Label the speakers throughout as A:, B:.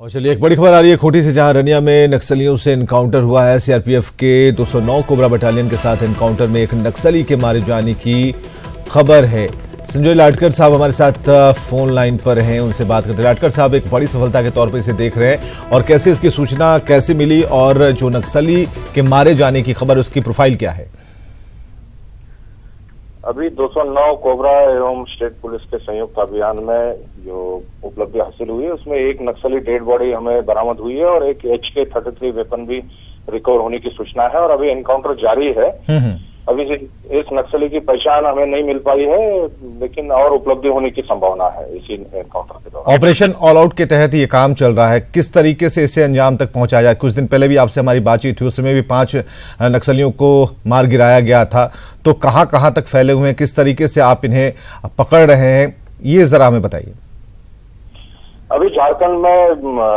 A: और चलिए एक बड़ी खबर आ रही है खूंटी से, जहां रनिया में नक्सलियों से एनकाउंटर हुआ है। सीआरपीएफ के 209 कोबरा बटालियन के साथ एनकाउंटर में एक नक्सली के मारे जाने की खबर है। संजय लाटकर साहब हमारे साथ फोन लाइन पर हैं, उनसे बात करते हैं। लाटकर साहब, एक बड़ी सफलता के तौर पर इसे देख रहे हैं और कैसे इसकी सूचना कैसे मिली और जो नक्सली के मारे जाने की खबर उसकी प्रोफाइल क्या है?
B: अभी 209 कोबरा एवं स्टेट पुलिस के संयुक्त अभियान में जो उपलब्धि हासिल हुई है उसमें एक नक्सली डेड बॉडी हमें बरामद हुई है और एक HK-33 वेपन भी रिकवर होने की सूचना है और अभी एनकाउंटर जारी है। अभी इस नक्सली की पहचान हमें नहीं मिल पाई है, लेकिन और उपलब्धि होने की संभावना है इसी एनकाउंटर के दौरान।
A: ऑपरेशन ऑल आउट के तहत ये काम चल रहा है, किस तरीके से इसे अंजाम तक पहुंचाया जाए? कुछ दिन पहले भी आपसे हमारी बातचीत हुई, उस समय भी 5 नक्सलियों को मार गिराया गया था, तो कहां तक फैले हुए हैं, किस तरीके से आप इन्हें पकड़ रहे हैं, ये जरा हमें बताइए।
B: अभी झारखंड में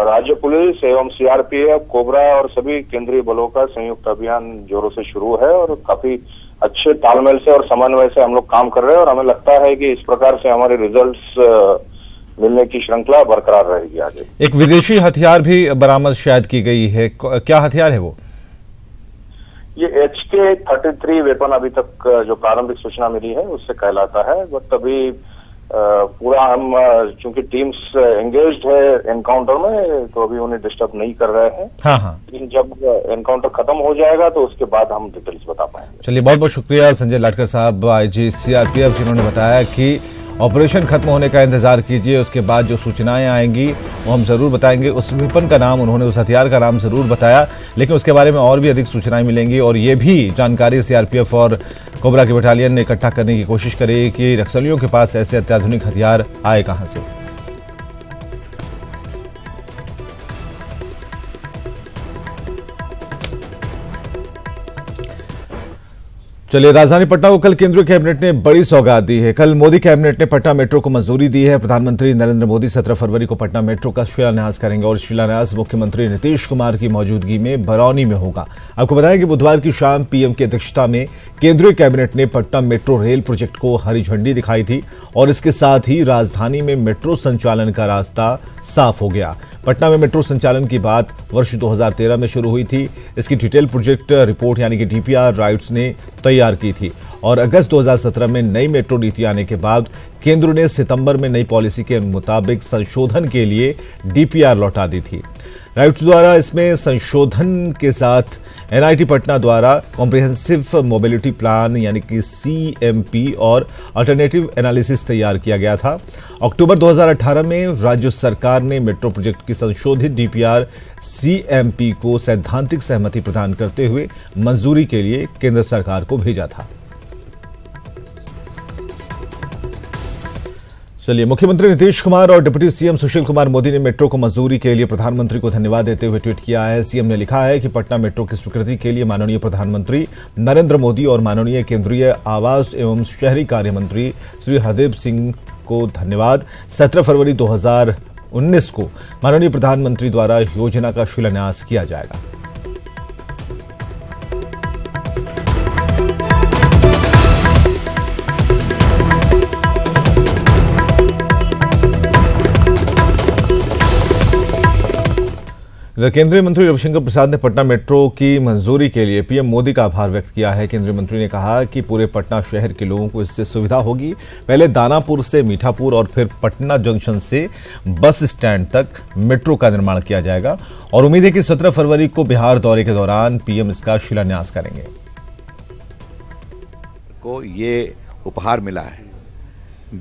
B: राज्य पुलिस एवं सीआरपीएफ, कोबरा और सभी केंद्रीय बलों का संयुक्त अभियान जोरों से शुरू है और काफी अच्छे तालमेल से और समन्वय से हम लोग काम कर रहे हैं और हमें लगता है कि इस प्रकार से हमारे रिजल्ट्स मिलने की श्रृंखला बरकरार रहेगी आगे। एक
A: विदेशी हथियार भी बरामद शायद की गई है, क्या हथियार है वो?
B: ये HK-33 वेपन अभी तक जो प्रारंभिक सूचना मिली है उससे कहलाता है, बट अभी पूरा हम चूंकि टीम्स एंगेज्ड है एनकाउंटर में तो अभी उन्हें डिस्टर्ब नहीं कर रहे हैं।
A: हाँ।
B: लेकिन जब एनकाउंटर खत्म हो जाएगा तो उसके बाद हम डिटेल्स बता पाएंगे।
A: चलिए, बहुत बहुत शुक्रिया संजय लाटकर साहब, IG CRPF, जिन्होंने बताया कि ऑपरेशन खत्म होने का इंतजार कीजिए, उसके बाद जो सूचनाएं आएंगी वो हम जरूर बताएंगे। उस वेपन का नाम उन्होंने, उस हथियार का नाम जरूर बताया, लेकिन उसके बारे में और भी अधिक सूचनाएं मिलेंगी और ये भी जानकारी सीआरपीएफ और कोबरा की बटालियन ने इकट्ठा करने की कोशिश करेगी कि नक्सलियों के पास ऐसे अत्याधुनिक हथियार आए कहां से। चलिए, राजधानी पटना को कल केंद्रीय कैबिनेट ने बड़ी सौगात दी है। कल मोदी कैबिनेट ने पटना मेट्रो को मंजूरी दी है। प्रधानमंत्री नरेंद्र मोदी 17 फरवरी को पटना मेट्रो का शिलान्यास करेंगे और शिलान्यास मुख्यमंत्री नीतीश कुमार की मौजूदगी में बरौनी में होगा। आपको बताएं कि बुधवार की शाम पीएम की अध्यक्षता में केंद्रीय कैबिनेट ने पटना मेट्रो रेल प्रोजेक्ट को हरी झंडी दिखाई थी और इसके साथ ही राजधानी में मेट्रो संचालन का रास्ता साफ हो गया। पटना में मेट्रो संचालन की बात वर्ष 2013 में शुरू हुई थी। इसकी डिटेल प्रोजेक्ट रिपोर्ट यानी कि DPR राइट्स ने तैयार की थी और अगस्त 2017 में नई मेट्रो नीति आने के बाद केंद्र ने सितंबर में नई पॉलिसी के मुताबिक संशोधन के लिए DPR लौटा दी थी। राइट्स द्वारा इसमें संशोधन के साथ NIT पटना द्वारा कॉम्प्रिहेंसिव मोबिलिटी प्लान यानी कि CMP और अल्टरनेटिव एनालिसिस तैयार किया गया था। अक्टूबर 2018 में राज्य सरकार ने मेट्रो प्रोजेक्ट की संशोधित DPR CMP को सैद्धांतिक सहमति प्रदान करते हुए मंजूरी के लिए केंद्र सरकार को भेजा था। चलिए, मुख्यमंत्री नीतीश कुमार और डिप्टी CM सुशील कुमार मोदी ने मेट्रो को मंजूरी के लिए प्रधानमंत्री को धन्यवाद देते हुए ट्वीट किया है। CM ने लिखा है कि पटना मेट्रो की स्वीकृति के लिए माननीय प्रधानमंत्री नरेंद्र मोदी और माननीय केंद्रीय आवास एवं शहरी कार्य मंत्री श्री हरदीप सिंह को धन्यवाद। 17 फरवरी 2019 को माननीय प्रधानमंत्री द्वारा योजना का शिलान्यास किया जाएगा। इधर केंद्रीय मंत्री रविशंकर प्रसाद ने पटना मेट्रो की मंजूरी के लिए पीएम मोदी का आभार व्यक्त किया है। केंद्रीय मंत्री ने कहा कि पूरे पटना शहर के लोगों को इससे सुविधा होगी। पहले दानापुर से मीठापुर और फिर पटना जंक्शन से बस स्टैंड तक मेट्रो का निर्माण किया जाएगा और उम्मीद है कि 17 फरवरी को बिहार दौरे के दौरान पीएम इसका शिलान्यास करेंगे।
C: को ये उपहार मिला है,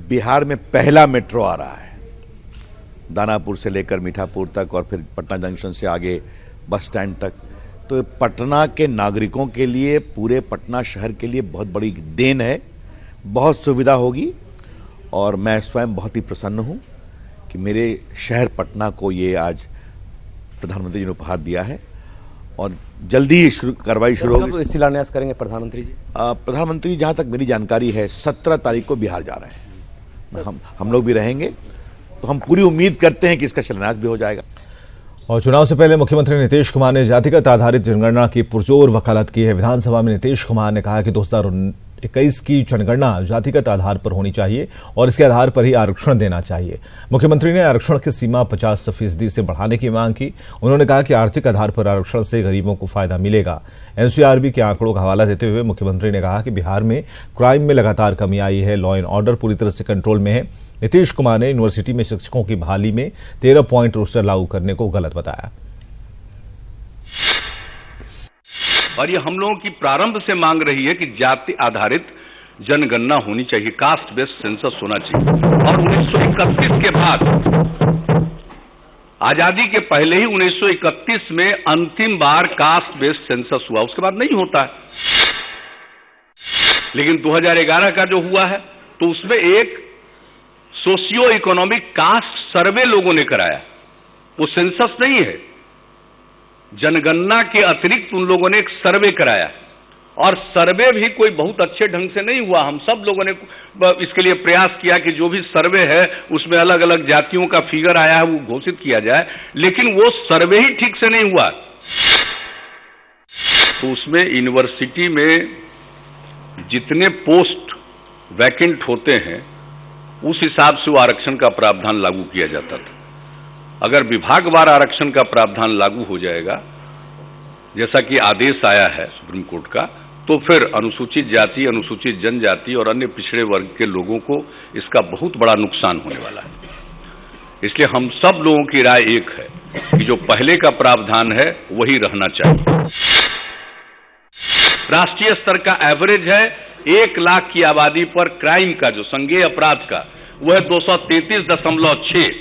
C: बिहार में पहला मेट्रो आ रहा है, दानापुर से लेकर मीठापुर तक और फिर पटना जंक्शन से आगे बस स्टैंड तक। तो पटना के नागरिकों के लिए, पूरे पटना शहर के लिए बहुत बड़ी देन है, बहुत सुविधा होगी और मैं स्वयं बहुत ही प्रसन्न हूं कि मेरे शहर पटना को ये आज प्रधानमंत्री जी ने उपहार दिया है और जल्दी ही कार्रवाई शुरू होगी।
D: तो शिलान्यास करेंगे प्रधानमंत्री जी?
C: प्रधानमंत्री, जहां तक मेरी जानकारी है, 17 तारीख को बिहार जा रहे हैं। हम लोग भी रहेंगे, तो हम पूरी उम्मीद करते हैं कि इसका शिलान्यास भी हो जाएगा।
A: और चुनाव से पहले मुख्यमंत्री नीतीश कुमार ने जातिगत आधारित जनगणना की पुरजोर वकालत की है। विधानसभा में नीतीश कुमार ने कहा कि 2021 की जनगणना जातिगत आधार पर होनी चाहिए और इसके आधार पर ही आरक्षण देना चाहिए। मुख्यमंत्री ने आरक्षण की सीमा 50% से बढ़ाने की मांग की। उन्होंने कहा कि आर्थिक आधार पर आरक्षण से गरीबों को फायदा मिलेगा। एनसीआरबी के आंकड़ों का हवाला देते हुए मुख्यमंत्री ने कहा कि बिहार में क्राइम में लगातार कमी आई है, लॉ एंड ऑर्डर पूरी तरह से कंट्रोल में है। नीतीश कुमार ने यूनिवर्सिटी में शिक्षकों की बहाली में 13 पॉइंट रोस्टर लागू करने को गलत बताया।
E: और ये हम लोगों की प्रारंभ से मांग रही है कि जाति आधारित जनगणना होनी चाहिए, कास्ट बेस्ड सेंसस होना चाहिए। और 1931 के बाद, आजादी के पहले ही 1931 में अंतिम बार कास्ट बेस्ड सेंसस हुआ, उसके बाद नहीं होता है। लेकिन 2011 का जो हुआ है तो उसमें एक सोशियो इकोनॉमिक कास्ट सर्वे लोगों ने कराया, वो सेंसस नहीं है। जनगणना के अतिरिक्त उन लोगों ने एक सर्वे कराया और सर्वे भी कोई बहुत अच्छे ढंग से नहीं हुआ। हम सब लोगों ने इसके लिए प्रयास किया कि जो भी सर्वे है उसमें अलग अलग जातियों का फिगर आया है वो घोषित किया जाए, लेकिन वो सर्वे ही ठीक से नहीं हुआ। तो उसमें यूनिवर्सिटी में जितने पोस्ट वैकेंट होते हैं उस हिसाब से वो आरक्षण का प्रावधान लागू किया जाता था। अगर विभागवार आरक्षण का प्रावधान लागू हो जाएगा, जैसा कि आदेश आया है सुप्रीम कोर्ट का, तो फिर अनुसूचित जाति, अनुसूचित जनजाति और अन्य पिछड़े वर्ग के लोगों को इसका बहुत बड़ा नुकसान होने वाला है। इसलिए हम सब लोगों की राय एक है कि जो पहले का प्रावधान है वही रहना चाहिए। राष्ट्रीय स्तर का एवरेज है 1 लाख की आबादी पर क्राइम का, जो संज्ञेय अपराध का, वह 233.6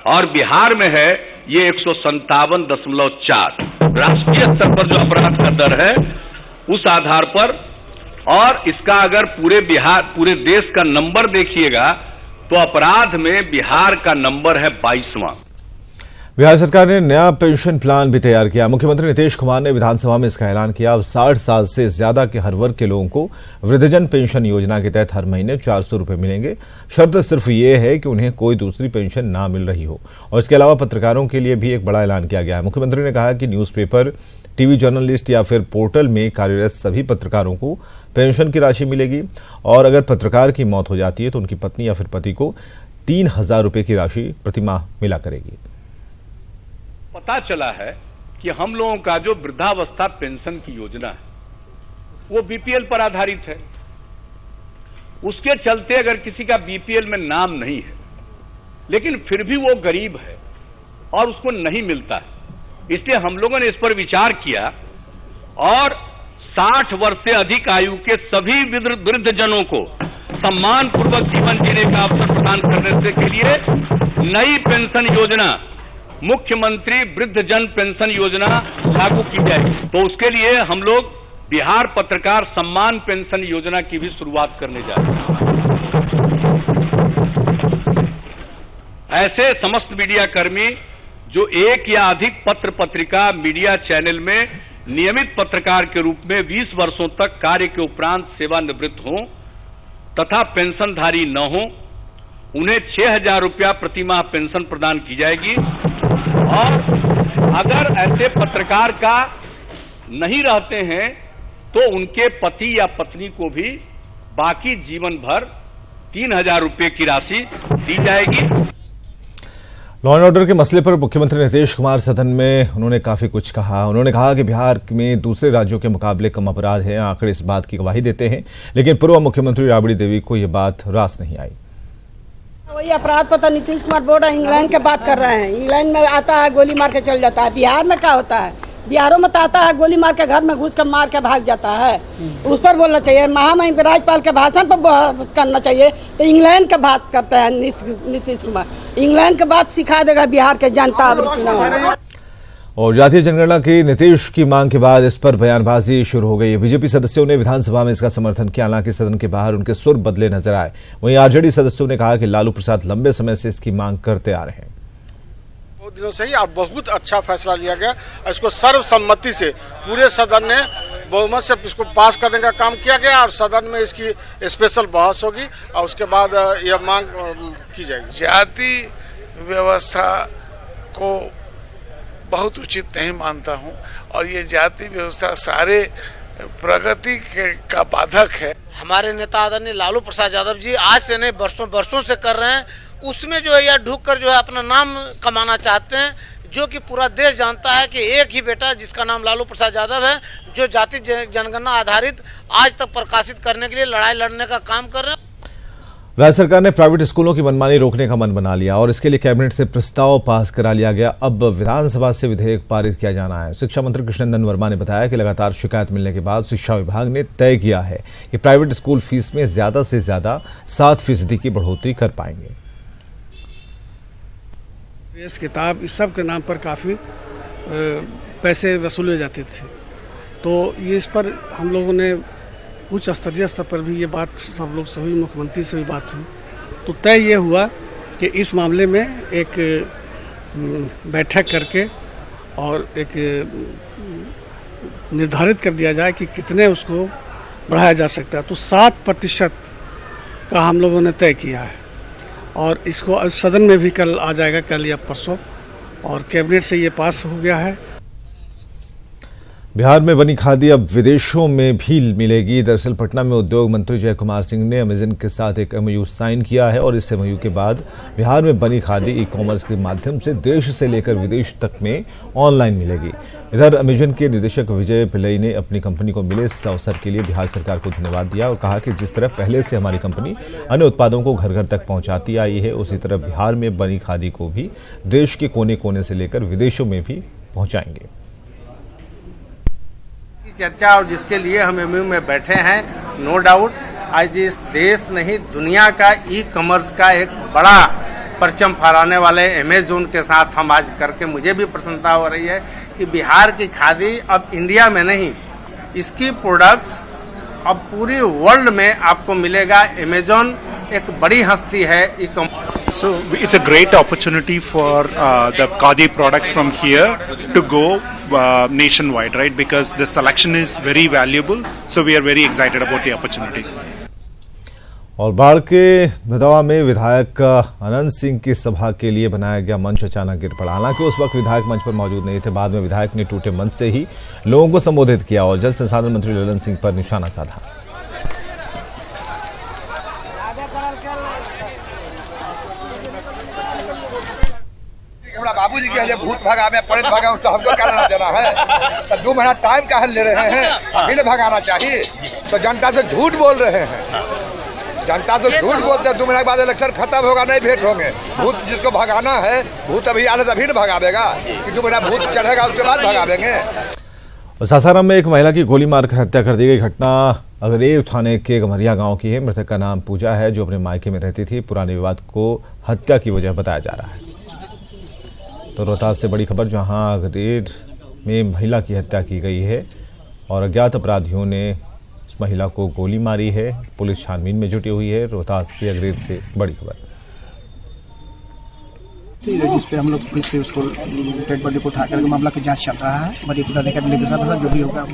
E: और बिहार में है ये 157.4। राष्ट्रीय स्तर पर जो अपराध का दर है उस आधार पर, और इसका अगर पूरे देश का नंबर देखिएगा तो अपराध में बिहार का नंबर है 22वां।
A: बिहार सरकार ने नया पेंशन प्लान भी तैयार किया। मुख्यमंत्री नीतीश कुमार ने विधानसभा में इसका ऐलान किया। अब 60 साल से ज्यादा के हर वर्ग के लोगों को वृद्धजन पेंशन योजना के तहत हर महीने 400 रुपए मिलेंगे। शर्त सिर्फ ये है कि उन्हें कोई दूसरी पेंशन ना मिल रही हो। और इसके अलावा पत्रकारों के लिए भी एक बड़ा ऐलान किया गया है। मुख्यमंत्री ने कहा कि न्यूज़पेपर, टीवी जर्नलिस्ट या फिर पोर्टल में कार्यरत सभी पत्रकारों को पेंशन की राशि मिलेगी और अगर पत्रकार की मौत हो जाती है तो उनकी पत्नी या फिर पति को 3000 रुपए की राशि प्रतिमाह मिला करेगी।
E: पता चला है कि हम लोगों का जो वृद्धावस्था पेंशन की योजना है वो बीपीएल पर आधारित है। उसके चलते अगर किसी का बीपीएल में नाम नहीं है लेकिन फिर भी वो गरीब है और उसको नहीं मिलता है, इसलिए हम लोगों ने इस पर विचार किया और 60 वर्ष से अधिक आयु के सभी वृद्धजनों को सम्मानपूर्वक जीवन जीने का अवसर प्रदान करने के लिए नई पेंशन योजना, मुख्यमंत्री वृद्धजन पेंशन योजना लागू की जाएगी। तो उसके लिए हम लोग बिहार पत्रकार सम्मान पेंशन योजना की भी शुरुआत करने जा रहे हैं। ऐसे समस्त मीडिया कर्मी जो एक या अधिक पत्र पत्रिका मीडिया चैनल में नियमित पत्रकार के रूप में 20 वर्षों तक कार्य के उपरांत सेवानिवृत्त हों तथा पेंशनधारी न हों, उन्हें 6000 रुपया प्रतिमाह पेंशन प्रदान की जाएगी। और अगर ऐसे पत्रकार का नहीं रहते हैं तो उनके पति या पत्नी को भी बाकी जीवन भर 3000 रुपये की राशि दी जाएगी।
A: लॉ एंड ऑर्डर के मसले पर मुख्यमंत्री नीतीश कुमार सदन में उन्होंने काफी कुछ कहा। उन्होंने कहा कि बिहार में दूसरे राज्यों के मुकाबले कम अपराध है, आंकड़े इस बात की गवाही देते हैं, लेकिन पूर्व मुख्यमंत्री राबड़ी देवी को यह बात रास नहीं आई।
F: वही अपराध पता नीतीश कुमार बोल रहे हैं, इंग्लैंड की बात कर रहे हैं। इंग्लैंड में आता है गोली मार के चल जाता है, बिहार में क्या होता है? बिहारों में तो आता है गोली मार के घर में घुस कर मार के भाग जाता है। उस पर बोलना चाहिए, महामहिम राज्यपाल के भाषण पर करना चाहिए। तो इंग्लैंड की बात करते हैं नीतीश कुमार, इंग्लैंड की बात सिखा देगा बिहार के जनता।
A: और जातीय जनगणना की नीतीश की मांग के बाद इस पर बयानबाजी शुरू हो गई। बीजेपी सदस्यों ने विधानसभा में इसका समर्थन किया, हालांकि सदन के बाहर उनके सुर बदले नजर आए। वहीं आरजेडी सदस्यों ने कहा कि लालू प्रसाद लंबे समय से इसकी मांग करते आ रहे हैं।
G: बहुत दिनों से ही आप बहुत अच्छा फैसला लिया गया, इसको सर्वसम्मति से पूरे सदन ने बहुमत से इसको पास करने का काम किया गया और सदन में इसकी स्पेशल बहस होगी और उसके बाद यह मांग की जाएगी।
H: जाति व्यवस्था को बहुत उचित नहीं मानता हूं और ये जाति व्यवस्था सारे प्रगति का बाधक है।
I: हमारे नेता आदरणीय लालू प्रसाद यादव जी आज से नहीं वर्षों से कर रहे हैं, उसमें जो है यह ढूक कर जो है अपना नाम कमाना चाहते हैं, जो कि पूरा देश जानता है कि एक ही बेटा जिसका नाम लालू प्रसाद यादव है, जो जाति जनगणना आधारित आज तक प्रकाशित करने के लिए लड़ाई लड़ने का काम कर रहे हैं।
A: राज्य सरकार ने प्राइवेट स्कूलों की मनमानी रोकने का मन बना लिया और इसके लिए कैबिनेट से प्रस्ताव पास करा लिया गया। अब विधानसभा से विधेयक पारित किया जाना है। शिक्षा मंत्री कृष्णनंदन वर्मा ने बताया कि लगातार शिकायत मिलने के बाद शिक्षा विभाग ने तय किया है कि प्राइवेट स्कूल फीस में ज्यादा से ज्यादा 7% की बढ़ोतरी कर पाएंगे।
G: ड्रेस, किताब, इस सब के नाम पर काफ़ी पैसे वसूले जाते थे, तो ये इस पर हम लोगों ने उच्च स्तरीय स्तर पर भी ये बात सब लोग सभी मुख्यमंत्री से भी बात हुई, तो तय ये हुआ कि इस मामले में एक बैठक करके और एक निर्धारित कर दिया जाए कि कितने उसको बढ़ाया जा सकता है। तो 7% का हम लोगों ने तय किया है और इसको सदन में भी कल आ जाएगा, कल या परसों, और कैबिनेट से ये पास हो गया है।
A: बिहार में बनी खादी अब विदेशों में भी मिलेगी। दरअसल पटना में उद्योग मंत्री जय कुमार सिंह ने अमेजन के साथ एक MOU साइन किया है और इस MOU के बाद बिहार में बनी खादी ई-कॉमर्स के माध्यम से देश से लेकर विदेश तक में ऑनलाइन मिलेगी। इधर अमेजन के निदेशक विजय पिल्लई ने अपनी कंपनी को मिले इस अवसर के लिए बिहार सरकार को धन्यवाद दिया और कहा कि जिस तरह पहले से हमारी कंपनी अन्य उत्पादों को घर घर तक पहुंचाती आई है, उसी तरह बिहार में बनी खादी को भी देश के कोने कोने से लेकर विदेशों में भी पहुंचाएंगे।
J: चर्चा और जिसके लिए हम MOU में बैठे हैं, नो डाउट आज इस देश नहीं दुनिया का ई-कॉमर्स का एक बड़ा परचम फहराने वाले अमेजोन के साथ हम आज करके मुझे भी प्रसन्नता हो रही है कि बिहार की खादी अब इंडिया में नहीं, इसकी प्रोडक्ट्स अब पूरी वर्ल्ड में आपको मिलेगा। अमेजोन एक बड़ी हस्ती है e-commerce.
K: So it's a great opportunity for the Khadi products from here to go nationwide, right? Because the selection is very valuable. So we are very excited about the opportunity.
A: और बाढ़ के भदवा में विधायक अनंत सिंह की सभा के लिए बनाया गया मंच अचानक गिर पड़ा। हालांकि उस वक्त विधायक मंच पर मौजूद नहीं थे। बाद में विधायक ने टूटे मंच से ही लोगों को संबोधित किया और जल संसाधन मंत्री ललन सिंह पर निशाना साधा।
L: बाबूजी के भूत भगा में प्रेत भगा, उसको हमको क्या लेना देना है? तो 2 महीना टाइम का ले रहे हैं, अभी न भगाना चाहिए। तो जनता से झूठ बोल रहे हैं, जनता से झूठ बोलते हैं। 2 महीने के बाद इलेक्शन खत्म होगा, नहीं भेंट होंगे। भूत जिसको भगाना है, भूत अभी आने तभी न भगावेगा कि 2 महीना भूत चढ़ेगा उसके बाद भगावेंगे।
A: सासाराम में एक महिला की गोली मारकर हत्या कर दी गई। घटना अगरेव थाने के गमरिया गांव की है। मृतक का नाम पूजा है, जो अपने मायके में रहती थी। पुराने विवाद को हत्या की वजह बताया जा रहा है। तो रोहतास से बड़ी खबर, जहां अगरेव में महिला की हत्या की गई है और अज्ञात अपराधियों ने इस महिला को गोली मारी है। पुलिस छानबीन में जुटी हुई है। रोहतास की अगरेव से बड़ी खबर।
M: जिस पे हम लोग पुलिस से उसको डेड बॉडी को उठाकर मामला की जांच चल रहा है। जो भी होगा।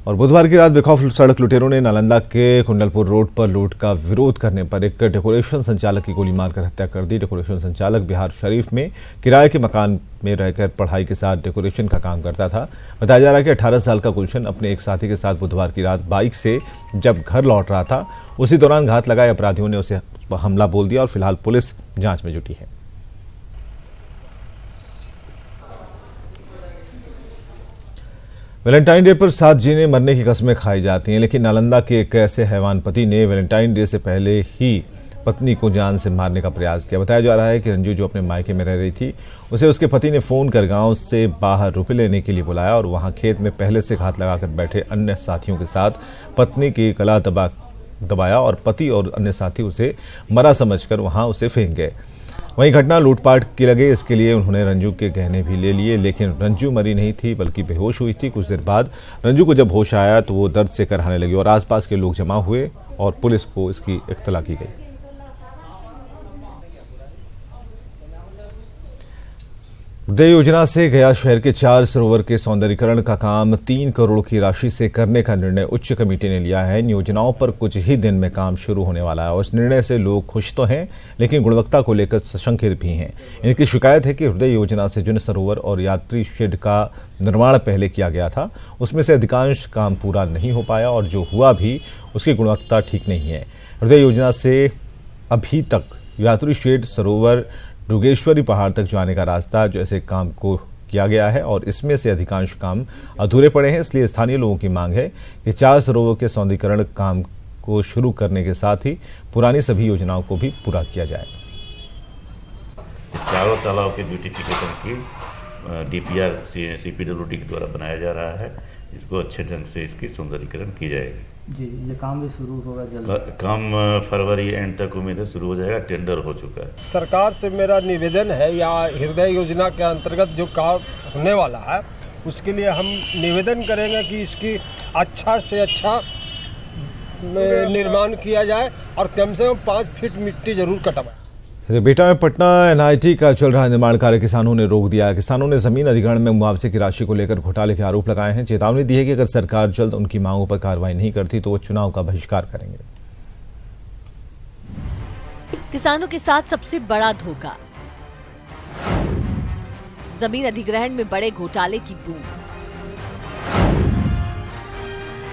A: और बुधवार की रात बेखौफ सड़क लुटेरों ने नालंदा के कुंडलपुर रोड पर लूट का विरोध करने पर एक डेकोरेशन संचालक की गोली मारकर हत्या कर दी। डेकोरेशन संचालक बिहार शरीफ में किराए के मकान में रहकर पढ़ाई के साथ डेकोरेशन का काम करता था। बताया जा रहा है कि 18 साल का गुलशन अपने एक साथी के साथ बुधवार की रात बाइक से जब घर लौट रहा था, उसी दौरान घात लगाए अपराधियों ने उसे हमला बोल दिया और फिलहाल पुलिस जांच में जुटी है। वैलेंटाइन डे पर साथ जीने मरने की कस्में खाई जाती हैं, लेकिन नालंदा के एक ऐसे हैवान पति ने वैलेंटाइन डे से पहले ही पत्नी को जान से मारने का प्रयास किया। बताया जा रहा है कि रंजू, जो अपने मायके में रह रही थी, उसे उसके पति ने फोन कर गांव से बाहर रुपए लेने के लिए बुलाया और वहां खेत में पहले से घात लगाकर बैठे अन्य साथियों के साथ पत्नी की गला दबाया और पति और अन्य साथी उसे मरा समझकर वहां उसे फेंक गए। वहीं घटना लूटपाट की लगे, इसके लिए उन्होंने रंजू के गहने भी ले लिए, लेकिन रंजू मरी नहीं थी बल्कि बेहोश हुई थी। कुछ देर बाद रंजू को जब होश आया तो वो दर्द से करहाने लगी और आसपास के लोग जमा हुए और पुलिस को इसकी इत्तला की गई। हृदय योजना से गया शहर के 4 सरोवर के सौंदर्यीकरण का काम 3 करोड़ की राशि से करने का निर्णय उच्च कमेटी ने लिया है। इन योजनाओं पर कुछ ही दिन में काम शुरू होने वाला है और इस निर्णय से लोग खुश तो हैं, लेकिन गुणवत्ता को लेकर शंकित भी हैं। इनकी शिकायत है कि हृदय योजना से जिन सरोवर और यात्री शेड का निर्माण पहले किया गया था, उसमें से अधिकांश काम पूरा नहीं हो पाया और जो हुआ भी उसकी गुणवत्ता ठीक नहीं है। हृदय योजना से अभी तक यात्री शेड, सरोवर, डुगेश्वरी पहाड़ तक जाने का रास्ता जैसे काम को किया गया है और इसमें से अधिकांश काम अधूरे पड़े हैं। इसलिए स्थानीय लोगों की मांग है कि 4 सरोवर के सौंदर्यीकरण काम को शुरू करने के साथ ही पुरानी सभी योजनाओं को भी पूरा किया जाए।
N: चारों तालाब के ब्यूटिफिकेशन की डीपीआर सीपीडब्ल्यूडी के द्वारा बनाया जा रहा है। इसको अच्छे ढंग से इसकी सौंदर्यीकरण की जाएगी
O: जी। ये काम भी शुरू होगा जल्द?
N: काम फरवरी एंड तक उम्मीद है शुरू हो जाएगा। टेंडर हो चुका है।
P: सरकार से मेरा निवेदन है, या हृदय योजना के अंतर्गत जो काम होने वाला है उसके लिए हम निवेदन करेंगे कि इसकी अच्छा से अच्छा निर्माण किया जाए और कम से कम 5 फीट मिट्टी जरूर कटवाए।
A: बेटा में पटना एनआईटी का चल रहा निर्माण कार्य किसानों ने रोक दिया है। किसानों ने जमीन अधिग्रहण में मुआवजे की राशि को लेकर घोटाले के आरोप लगाए हैं। चेतावनी दी है कि अगर सरकार जल्द उनकी मांगों पर कार्रवाई नहीं करती तो वो चुनाव का बहिष्कार करेंगे।
Q: किसानों के साथ सबसे बड़ा धोखा, जमीन अधिग्रहण में बड़े घोटाले की बूंद।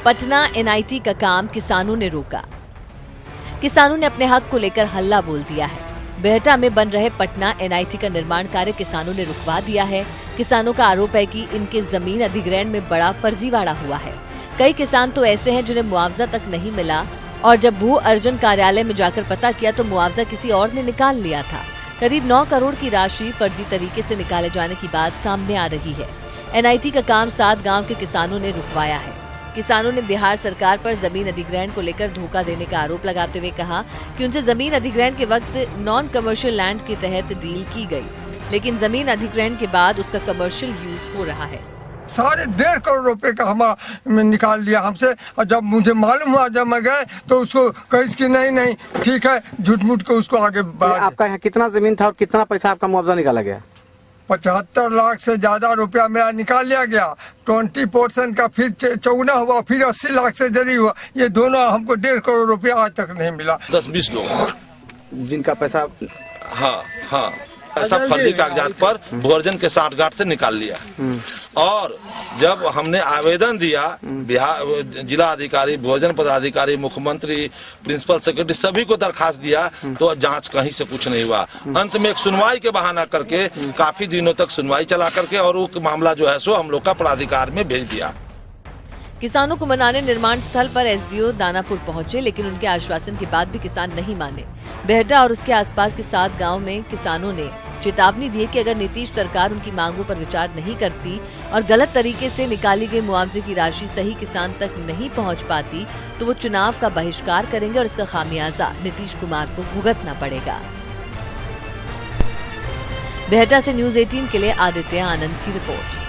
Q: पटना एनआईटी का काम किसानों ने रोका। किसानों ने अपने हक को लेकर हल्ला बोल दिया है। बेहटा में बन रहे पटना एनआईटी का निर्माण कार्य किसानों ने रुकवा दिया है। किसानों का आरोप है कि इनके जमीन अधिग्रहण में बड़ा फर्जीवाड़ा हुआ है। कई किसान तो ऐसे हैं जिन्हें मुआवजा तक नहीं मिला और जब भू अर्जन कार्यालय में जाकर पता किया तो मुआवजा किसी और ने निकाल लिया था। करीब 9 करोड़ की राशि फर्जी तरीके से निकाले जाने की बात सामने आ रही है। एनआईटी का काम 7 गाँव के किसानों ने रुकवाया है। किसानों ने बिहार सरकार पर जमीन अधिग्रहण को लेकर धोखा देने का आरोप लगाते हुए कहा कि उनसे जमीन अधिग्रहण के वक्त नॉन कमर्शियल लैंड के तहत डील की गई, लेकिन जमीन अधिग्रहण के बाद उसका कमर्शियल यूज हो रहा है।
R: 1.5 करोड़ रुपए का हमारा निकाल लिया हमसे, और जब मुझे मालूम हुआ, जब मैं गए तो उसको कही कि नहीं ठीक है, झूठ मूठ को उसको आगे बढ़ा।
D: आपका यहाँ कितना जमीन था और कितना पैसा आपका मुआवजा निकाला गया?
R: 75 लाख से ज्यादा रुपया मेरा निकाल लिया गया। 20% का फिर 14 हुआ, फिर 80 लाख से जरी हुआ। ये दोनों हमको 1.5 करोड़ रुपया आज तक नहीं मिला।
S: 10-20 लोग
D: जिनका पैसा
S: हाँ ऐसा फर्जी कागजात पर भूअर्जन के साठगांठ से निकाल लिया। और जब हमने आवेदन दिया, बिहार जिला अधिकारी, भूअर्जन पदाधिकारी, मुख्यमंत्री, प्रिंसिपल सेक्रेटरी सभी को दरखास्त दिया तो जांच कहीं से कुछ नहीं हुआ। अंत में एक सुनवाई के बहाना करके काफी दिनों तक सुनवाई चला करके और वो मामला जो है सो हम लोग का प्राधिकार में भेज दिया।
Q: किसानों को मनाने निर्माण स्थल पर एसडीओ दानापुर पहुंचे, लेकिन उनके आश्वासन के बाद भी किसान नहीं माने। बेहटा और उसके आसपास के 7 गांव में किसानों ने चेतावनी दी कि अगर नीतीश सरकार उनकी मांगों पर विचार नहीं करती और गलत तरीके से निकाली गई मुआवजे की राशि सही किसान तक नहीं पहुंच पाती तो वो चुनाव का बहिष्कार करेंगे और इसका खामियाजा नीतीश कुमार को भुगतना पड़ेगा। बेहटा से न्यूज़ 18 के लिए आदित्य आनंद की रिपोर्ट।